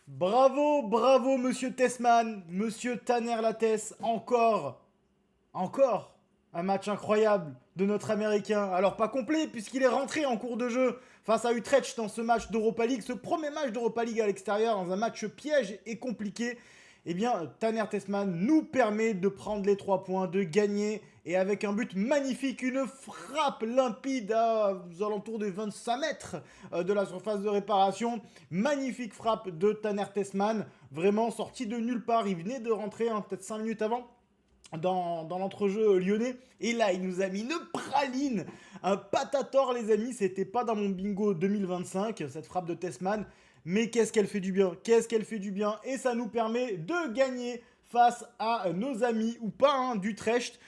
Bravo, bravo, monsieur Tessman, monsieur Tanner Lattès, encore un match incroyable de notre Américain. Alors pas complet puisqu'il est rentré en cours de jeu face à Utrecht dans ce match d'Europa League, ce premier match d'Europa League à l'extérieur, dans un match piège et compliqué. Eh bien, Tanner Tessman nous permet de prendre les 3 points, de gagner, et avec un but magnifique, une frappe limpide aux alentours des 25 mètres de la surface de réparation. Magnifique frappe de Tanner Tessman, vraiment sorti de nulle part. Il venait de rentrer peut-être 5 minutes avant dans l'entrejeu lyonnais. Et là, il nous a mis une praline, un patator, les amis. C'était pas dans mon bingo 2025, cette frappe de Tessman. Mais qu'est-ce qu'elle fait du bien, qu'est-ce qu'elle fait du bien. Et ça nous permet de gagner face à nos amis, ou pas, hein, d'Utrecht,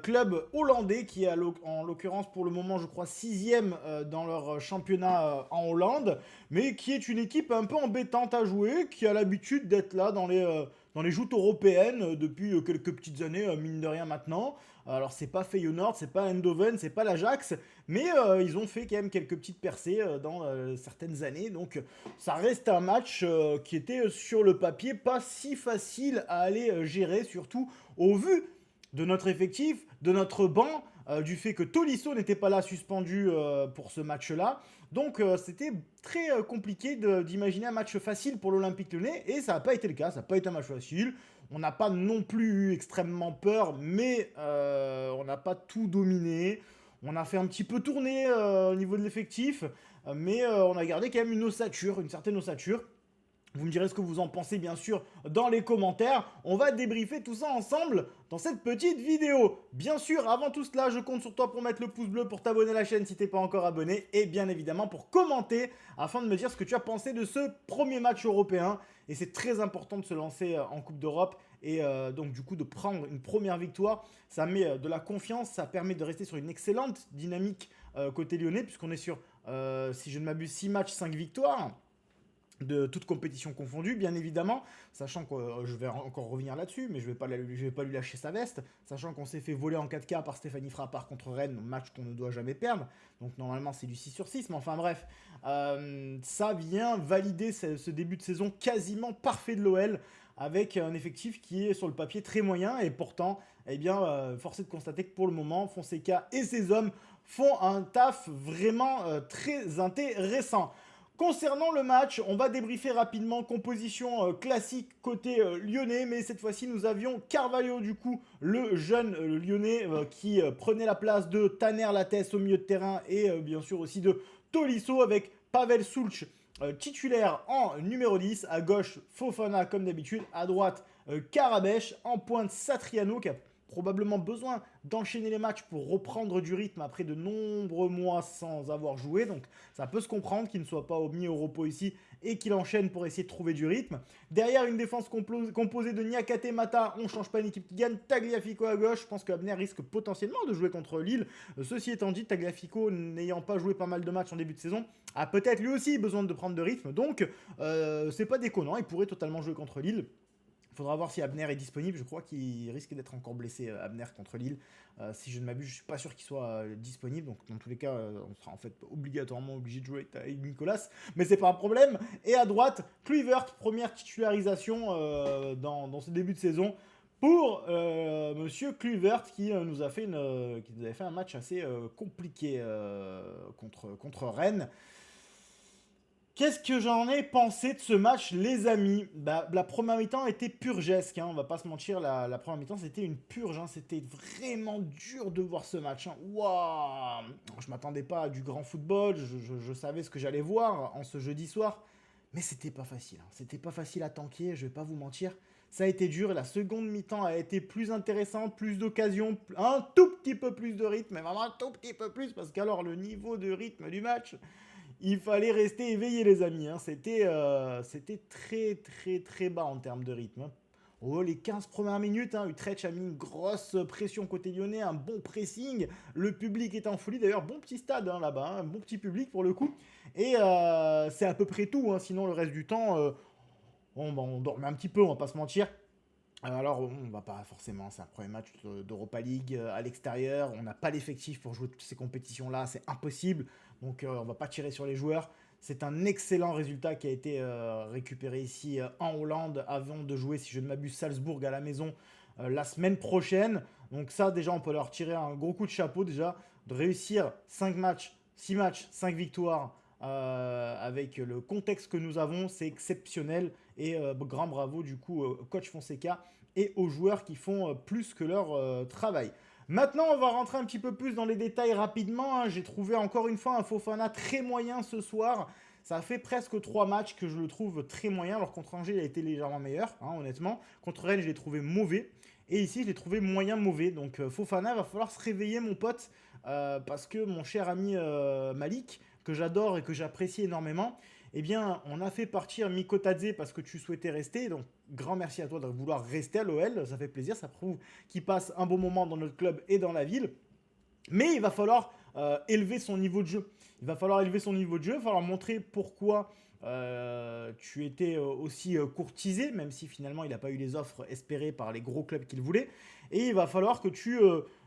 club hollandais qui est en l'occurrence pour le moment, je crois, 6ème dans leur championnat en Hollande, mais qui est une équipe un peu embêtante à jouer, qui a l'habitude d'être là dans les joutes européennes depuis quelques petites années, mine de rien maintenant. Alors c'est pas Feyenoord, c'est pas Eindhoven, c'est pas l'Ajax, mais ils ont fait quand même quelques petites percées dans certaines années. Donc ça reste un match qui était sur le papier pas si facile à aller gérer, surtout au vu de notre effectif, de notre banc, du fait que Tolisso n'était pas là suspendu pour ce match-là. Donc c'était très compliqué d'imaginer un match facile pour l'Olympique Lyonnais et ça n'a pas été le cas, ça n'a pas été un match facile. On n'a pas non plus eu extrêmement peur, mais on n'a pas tout dominé. On a fait un petit peu tourner au niveau de l'effectif, mais on a gardé quand même une ossature, une certaine ossature. Vous me direz ce que vous en pensez bien sûr dans les commentaires. On va débriefer tout ça ensemble dans cette petite vidéo. Bien sûr, avant tout cela, je compte sur toi pour mettre le pouce bleu, pour t'abonner à la chaîne si t'es pas encore abonné, et bien évidemment pour commenter afin de me dire ce que tu as pensé de ce premier match européen. Et c'est très important de se lancer en Coupe d'Europe et donc du coup de prendre une première victoire. Ça met de la confiance, ça permet de rester sur une excellente dynamique côté lyonnais puisqu'on est sur, si je ne m'abuse, 6 matchs, 5 victoires de toute compétition confondue, bien évidemment, sachant que je vais encore revenir là-dessus, mais je vais pas lui lâcher sa veste, sachant qu'on s'est fait voler en 4K par Stéphanie Frappard contre Rennes, match qu'on ne doit jamais perdre, donc normalement c'est du 6 sur 6, mais enfin bref, ça vient valider ce début de saison quasiment parfait de l'OL, avec un effectif qui est sur le papier très moyen, et pourtant, eh bien, force est de constater que pour le moment, Fonseca et ses hommes font un taf vraiment très intéressant. Concernant le match, on va débriefer rapidement. Composition classique côté lyonnais, mais cette fois-ci nous avions Carvalho, du coup, le jeune lyonnais qui prenait la place de Tanner Lattès au milieu de terrain et bien sûr aussi de Tolisso avec Pavel Sulc titulaire en numéro 10. À gauche, Fofana comme d'habitude. À droite, Karabech. En pointe, Satriano qui a probablement besoin d'enchaîner les matchs pour reprendre du rythme après de nombreux mois sans avoir joué. Donc ça peut se comprendre qu'il ne soit pas mis au repos ici et qu'il enchaîne pour essayer de trouver du rythme. Derrière une défense composée de Niakate Mata, on ne change pas une équipe qui gagne. Tagliafico à gauche, je pense qu'Abner risque potentiellement de jouer contre Lille. Ceci étant dit, Tagliafico n'ayant pas joué pas mal de matchs en début de saison, a peut-être lui aussi besoin de prendre de rythme. Donc c'est pas déconnant, il pourrait totalement jouer contre Lille. Il faudra voir si Abner est disponible. Je crois qu'il risque d'être encore blessé, Abner, contre Lille. Si je ne m'abuse, je ne suis pas sûr qu'il soit disponible. Donc, dans tous les cas, on sera en fait obligatoirement obligé de jouer avec Nicolas. Mais c'est pas un problème. Et à droite, Kluivert, première titularisation dans ce début de saison pour Monsieur Kluivert qui nous a fait qui nous avait fait un match assez compliqué contre Rennes. Qu'est-ce que j'en ai pensé de ce match, les amis? Bah, la première mi-temps était purgesque, hein, on va pas se mentir, la première mi-temps c'était une purge, hein, c'était vraiment dur de voir ce match. Hein. Waouh, je m'attendais pas à du grand football, je savais ce que j'allais voir en ce jeudi soir, mais c'était pas facile. Hein. C'était pas facile à tanker, je vais pas vous mentir. Ça a été dur et la seconde mi-temps a été plus intéressante, plus d'occasions, un tout petit peu plus de rythme, mais vraiment un tout petit peu plus, parce qu'alors le niveau de rythme du match, il fallait rester éveillé, les amis. Hein. C'était très, très, très bas en termes de rythme. Hein. Oh, les 15 premières minutes, hein, Utrecht a mis une grosse pression côté lyonnais, un bon pressing. Le public est en folie. D'ailleurs, bon petit stade hein, là-bas, hein, un bon petit public pour le coup. Et c'est à peu près tout. Hein, sinon, le reste du temps, on dormait un petit peu, on va pas se mentir. Alors, on va pas forcément, c'est un premier match d'Europa League à l'extérieur. On n'a pas l'effectif pour jouer toutes ces compétitions-là, c'est impossible. Donc, on va pas tirer sur les joueurs. C'est un excellent résultat qui a été récupéré ici en Hollande avant de jouer, si je ne m'abuse, Salzbourg à la maison la semaine prochaine. Donc ça, déjà, on peut leur tirer un gros coup de chapeau déjà, de réussir 5 matchs, 6 matchs, 5 victoires avec le contexte que nous avons. C'est exceptionnel et grand bravo du coup au coach Fonseca et aux joueurs qui font plus que leur travail. Maintenant, on va rentrer un petit peu plus dans les détails rapidement, hein. J'ai trouvé encore une fois un Fofana très moyen ce soir. Ça a fait presque 3 matchs que je le trouve très moyen. Alors contre Angers, il a été légèrement meilleur, hein, honnêtement. Contre Rennes, je l'ai trouvé mauvais. Et ici, je l'ai trouvé moyen mauvais. Donc Fofana, va falloir se réveiller, mon pote. Parce que mon cher ami Malik, que j'adore et que j'apprécie énormément, eh bien, on a fait partir Mikotadze parce que tu souhaitais rester. Donc, grand merci à toi de vouloir rester à l'OL. Ça fait plaisir. Ça prouve qu'il passe un bon moment dans notre club et dans la ville. Mais il va falloir élever son niveau de jeu. Il va falloir élever son niveau de jeu. Il va falloir montrer pourquoi tu étais aussi courtisé, même si finalement il n'a pas eu les offres espérées par les gros clubs qu'il voulait. Et il va falloir que tu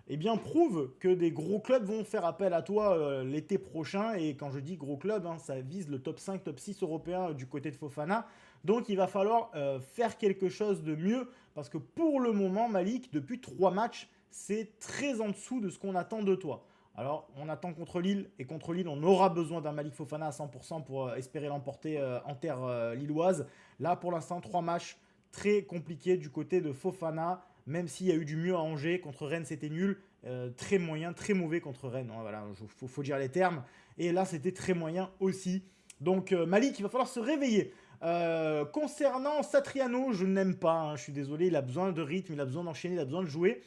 eh bien, prouves que des gros clubs vont faire appel à toi l'été prochain. Et quand je dis gros club, hein, ça vise le top 5, top 6 européen du côté de Fofana. Donc il va falloir faire quelque chose de mieux. Parce que pour le moment, Malik, depuis 3 matchs, c'est très en dessous de ce qu'on attend de toi. Alors, on attend contre Lille, et contre Lille, on aura besoin d'un Malik Fofana à 100% pour espérer l'emporter en terre lilloise. Là, pour l'instant, 3 matchs très compliqués du côté de Fofana, même s'il y a eu du mieux à Angers. Contre Rennes, c'était nul. Très moyen, très mauvais contre Rennes. Voilà, faut dire les termes. Et là, c'était très moyen aussi. Donc, Malik, il va falloir se réveiller. Concernant Satriano, je n'aime pas, hein, je suis désolé, il a besoin de rythme, il a besoin d'enchaîner, il a besoin de jouer.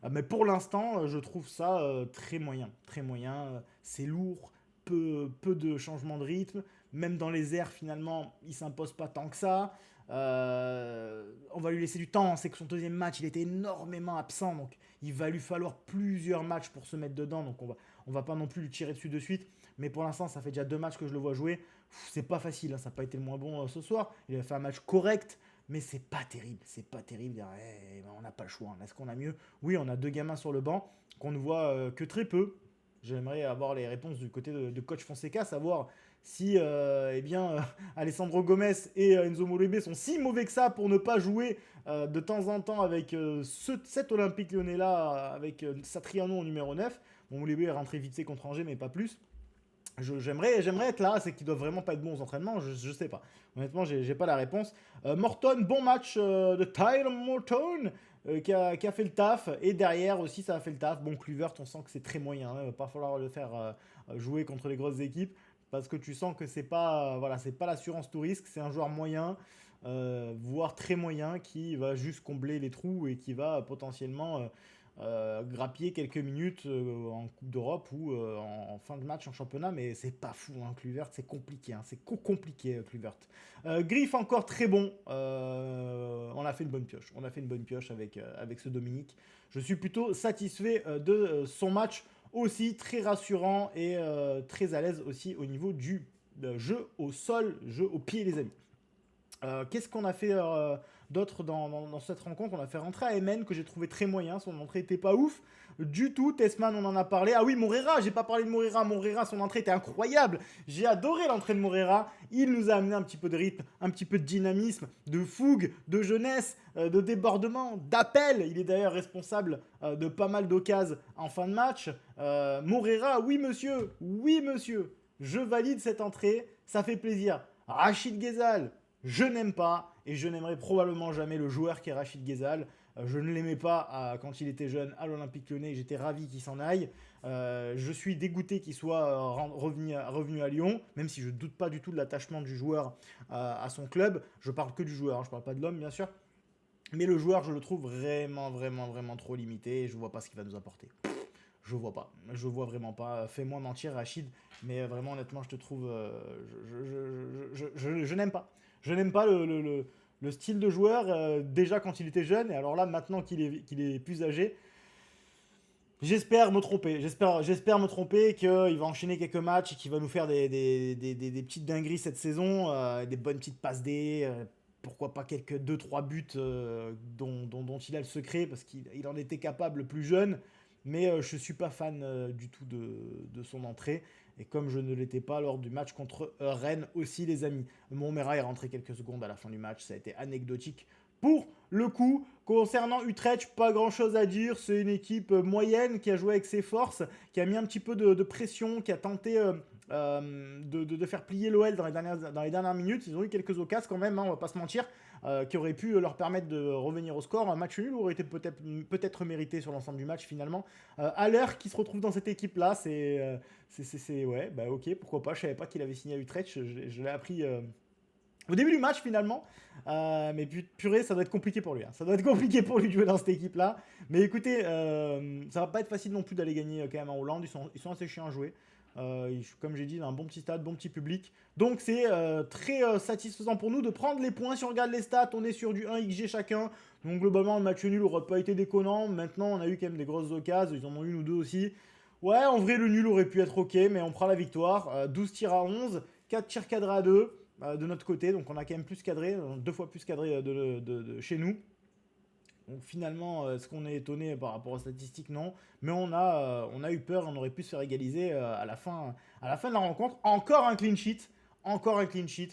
Mais pour l'instant, je trouve ça très moyen. Très moyen. C'est lourd, peu de changement de rythme. Même dans les airs, finalement, il ne s'impose pas tant que ça. On va lui laisser du temps. C'est que son deuxième match, il était énormément absent. Donc, il va lui falloir plusieurs matchs pour se mettre dedans. Donc, on va pas non plus lui tirer dessus de suite. Mais pour l'instant, ça fait déjà 2 matchs que je le vois jouer. C'est pas facile. Hein, ça n'a pas été le moins bon ce soir. Il a fait un match correct. Mais c'est pas terrible, c'est pas terrible. On n'a pas le choix. Est-ce qu'on a mieux? Oui, on a 2 gamins sur le banc qu'on ne voit que très peu. J'aimerais avoir les réponses du côté de coach Fonseca, savoir si eh bien, Alessandro Gomez et Enzo Moulébé sont si mauvais que ça pour ne pas jouer de temps en temps avec cet Olympique Lyonnais-là, avec Satriano en numéro 9. Bon, Moulébé est rentré vite fait contre Angers, mais pas plus. J'aimerais être là, c'est qu'ils doivent vraiment pas être bons aux entraînements, je sais pas. Honnêtement, j'ai pas la réponse. Morton, bon match de Tyler Morton qui a fait le taf. Et derrière aussi, ça a fait le taf. Bon, Kluivert, on sent que c'est très moyen. Il va pas falloir le faire jouer contre les grosses équipes parce que tu sens que c'est pas, voilà, c'est pas l'assurance tout risque, c'est un joueur moyen, voire très moyen qui va juste combler les trous et qui va potentiellement grappiller quelques minutes en Coupe d'Europe ou en fin de match en championnat, mais c'est pas fou, hein, Kluivert, c'est compliqué, hein, c'est compliqué, Kluivert. Griff encore très bon, on a fait une bonne pioche, avec ce Dominique. Je suis plutôt satisfait de son match aussi, très rassurant et très à l'aise aussi au niveau du jeu au sol, jeu au pied, les amis. Qu'est-ce qu'on a fait d'autre dans cette rencontre? On a fait rentrer à Emen que j'ai trouvé très moyen. Son entrée était pas ouf du tout. Tesman, on en a parlé. Ah oui, Morera, j'ai pas parlé de Morera. Morera, son entrée était incroyable. J'ai adoré l'entrée de Morera. Il nous a amené un petit peu de rythme, un petit peu de dynamisme, de fougue, de jeunesse, de débordement, d'appel. Il est d'ailleurs responsable de pas mal d'occasions en fin de match. Morera, oui monsieur, oui monsieur. Je valide cette entrée, ça fait plaisir. Rachid Ghezal, je n'aime pas et je n'aimerai probablement jamais le joueur qui est Rachid Ghezal. Je ne l'aimais pas quand il était jeune à l'Olympique Lyonnais. J'étais ravi qu'il s'en aille. Je suis dégoûté qu'il soit revenu à Lyon, même si je ne doute pas du tout de l'attachement du joueur à son club. Je parle que du joueur, hein, je ne parle pas de l'homme bien sûr. Mais le joueur, je le trouve vraiment trop limité et je ne vois pas ce qu'il va nous apporter. Je vois pas, je vois vraiment pas. Fais-moi mentir, Rachid, mais vraiment, honnêtement, je te trouve. Je n'aime pas. Je n'aime pas le style de joueur, déjà quand il était jeune, et alors là, maintenant qu'il est plus âgé. J'espère me tromper. J'espère me tromper qu'il va enchaîner quelques matchs et qu'il va nous faire des petites dingueries cette saison, des bonnes petites passes D. Pourquoi pas quelques 2-3 buts dont il a le secret, parce qu'il en était capable plus jeune. Mais je ne suis pas fan du tout de son entrée. Et comme je ne l'étais pas lors du match contre Rennes aussi, les amis. Montmera est rentré quelques secondes à la fin du match. Ça a été anecdotique pour le coup. Concernant Utrecht, pas grand chose à dire. C'est une équipe moyenne qui a joué avec ses forces, qui a mis un petit peu de pression, qui a tenté de faire plier l'OL dans les dernières minutes. Ils ont eu quelques occasions quand même, hein, on va pas se mentir, qui auraient pu leur permettre de revenir au score. Un match nul aurait été peut-être mérité sur l'ensemble du match finalement. Haller qui se retrouve dans cette équipe-là, ouais, bah ok, pourquoi pas. Je savais pas qu'il avait signé à Utrecht, je l'ai appris au début du match finalement. Mais purée, ça doit être compliqué pour lui. Hein. Ça doit être compliqué pour lui de jouer dans cette équipe-là. Mais écoutez, ça va pas être facile non plus d'aller gagner quand même en Hollande. Ils sont assez chiants à jouer. Comme j'ai dit, un bon petit stade, bon petit public. Donc c'est très satisfaisant pour nous de prendre les points. Si on regarde les stats, on est sur du 1 XG chacun. Donc globalement, le match nul aurait pas été déconnant. Maintenant, on a eu quand même des grosses occasions. Ils en ont une ou deux aussi. Ouais, en vrai, le nul aurait pu être ok, mais on prend la victoire. 12 tirs à 11, 4 tirs cadrés à 2 de notre côté. Donc on a quand même plus cadré, 2 fois plus cadré de chez nous. Donc finalement, est-ce qu'on est étonné par rapport aux statistiques? Non. Mais on a eu peur, on aurait pu se faire égaliser à la fin de la rencontre. Encore un clean sheet. Encore un clean sheet.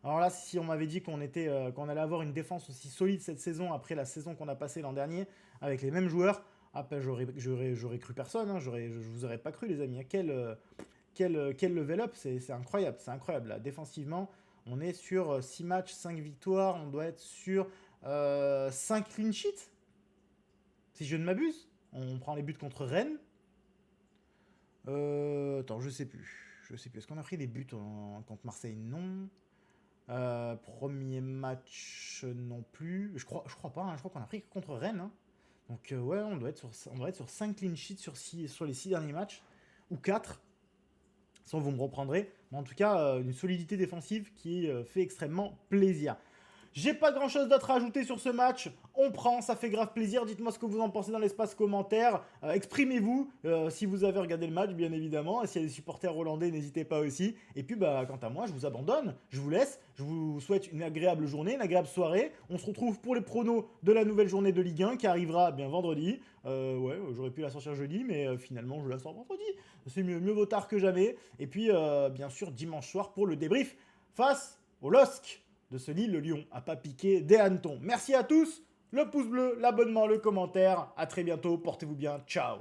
Alors là, si on m'avait dit qu'on allait avoir une défense aussi solide cette saison, après la saison qu'on a passée l'an dernier, avec les mêmes joueurs, après, j'aurais cru personne. Hein, je vous aurais pas cru, les amis. Quel level up, c'est incroyable. C'est incroyable. Là, défensivement, on est sur 6 matchs, 5 victoires. On doit être sur 5 clean sheets, si je ne m'abuse. On prend les buts contre Rennes. Attends, je sais plus. Est-ce qu'on a pris des buts contre Marseille? Non. Premier match non plus. Je crois pas. Hein. Je crois qu'on a pris contre Rennes. Hein. Donc ouais, on doit être sur 5 clean sheets sur les 6 derniers matchs. Ou 4. Ça, vous me reprendrez. Mais en tout cas, une solidité défensive qui fait extrêmement plaisir. J'ai pas grand chose d'autre à ajouter sur ce match. On prend, ça fait grave plaisir. Dites-moi ce que vous en pensez dans l'espace commentaire. Exprimez-vous si vous avez regardé le match, bien évidemment. Et s'il y a des supporters hollandais, n'hésitez pas aussi. Et puis, quant à moi, je vous abandonne. Je vous laisse. Je vous souhaite une agréable journée, une agréable soirée. On se retrouve pour les pronos de la nouvelle journée de Ligue 1 qui arrivera bien vendredi. Ouais, j'aurais pu la sortir jeudi, mais finalement, je la sors vendredi. C'est mieux vaut tard que jamais. Et puis, bien sûr, dimanche soir pour le débrief face au LOSC de ce Lille, le Lion a pas piqué des hannetons. Merci à tous, le pouce bleu, l'abonnement, le commentaire. À très bientôt, portez-vous bien, ciao.